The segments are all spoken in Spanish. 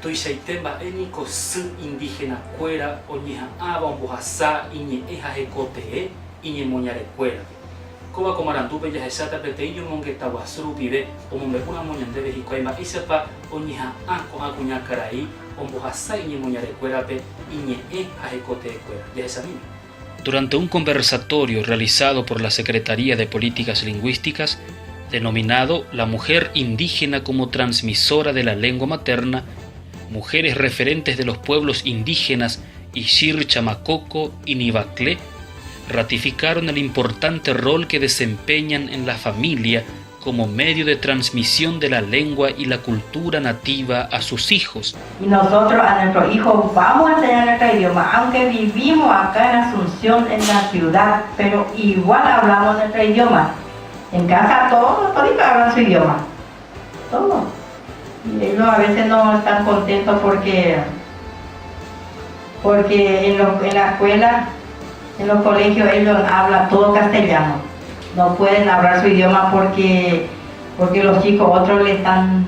Toixaitemba eniko sy indígena kuera oñeha'ãva ombohasa iñe'ẽhahekote'ẽ iñemoñarekuéra. Kóva komarandúpe jahecháta peteĩ ñomongeta guasu rupive omombe'úramo ñandéve hikuái mba'éichapa oñeha'ã ko'ã kuña karai ombohasa iñemoñarekuérape iñe'ẽhahekote'ẽkuéra. Jahechamíme. Durante un conversatorio realizado por la Secretaría de Políticas Lingüísticas, denominado La mujer indígena como transmisora de la lengua materna, mujeres referentes de los pueblos indígenas Ixir, Chamacoco y Nivaclé ratificaron el importante rol que desempeñan en la familia como medio de transmisión de la lengua y la cultura nativa a sus hijos. Y nosotros a nuestros hijos vamos a enseñar nuestro idioma, aunque vivimos acá en Asunción, en la ciudad, pero igual hablamos nuestro idioma. En casa todos hablan su idioma, todos. Y ellos a veces no están contentos porque en la escuela, en los colegios ellos hablan todo castellano. No pueden hablar su idioma porque los chicos otros le están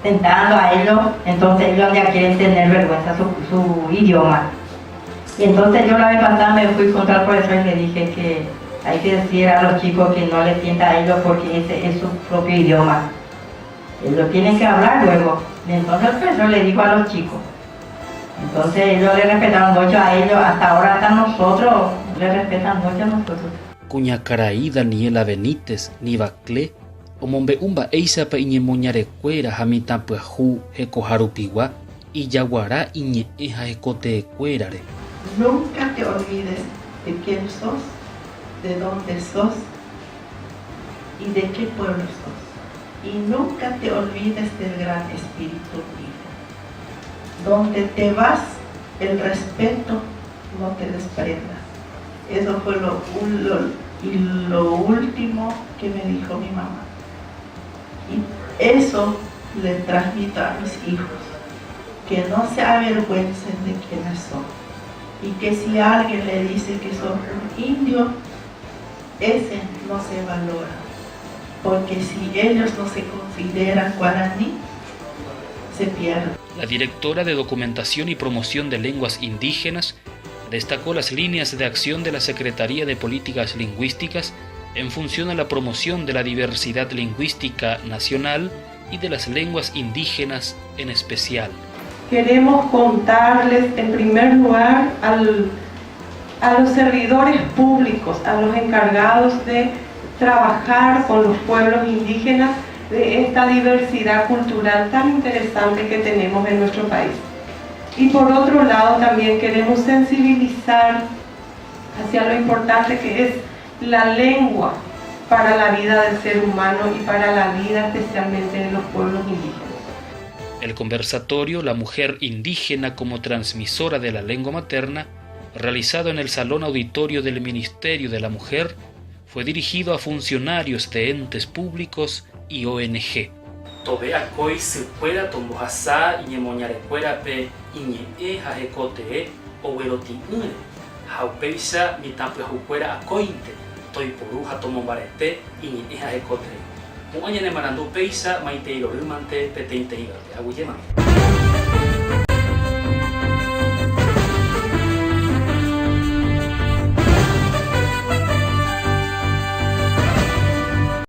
tentando a ellos, entonces ellos ya quieren tener vergüenza su idioma. Y entonces yo la vez pasada me fui contra el profesor y le dije que hay que decir a los chicos que no les tienta a ellos porque ese es su propio idioma. Ellos tienen que hablar luego. Y entonces el profesor le dijo a los chicos. Entonces ellos le respetaron mucho a ellos, hasta ahora hasta nosotros le respetan mucho a nosotros. Kuñakarai Daniela Benítez, Nivaclé, omombe'úmba éichapa iñemoñarekuéra ha mitãpyahu hekoharupigua ijaguara iñe'ẽhahekote'ẽkuérare. Nunca te olvides de quién sos, de dónde sos y de qué pueblo sos. Y nunca te olvides del gran espíritu vivo. Donde te vas, el respeto no te desprendas. Eso fue lo último que me dijo mi mamá. Y eso le transmito a mis hijos, que no se avergüencen de quiénes son. Y que si alguien le dice que son un indio, ese no se valora. Porque si ellos no se consideran guaraní, se pierden. La directora de Documentación y Promoción de Lenguas Indígenas destacó las líneas de acción de la Secretaría de Políticas Lingüísticas en función a la promoción de la diversidad lingüística nacional y de las lenguas indígenas en especial. Queremos contarles en primer lugar a los servidores públicos, a los encargados de trabajar con los pueblos indígenas de esta diversidad cultural tan interesante que tenemos en nuestro país. Y por otro lado también queremos sensibilizar hacia lo importante que es la lengua para la vida del ser humano y para la vida especialmente de los pueblos indígenas. El conversatorio La mujer indígena como transmisora de la lengua materna, realizado en el Salón Auditorio del Ministerio de la Mujer, fue dirigido a funcionarios de entes públicos y ONG. Tobe'akói sykuéra tombohasa iñemoñarekuérape iñe'ẽhahekote'ẽ ogueroti'ỹre ha upéicha mitãpyahukuéra akóinte toiporu ha tomombarete iñe'ẽhahekote'ẽ. Mu'ã ñane marandu upéicha maitei rorýmante peteĩ teĩvape. Aguyémante.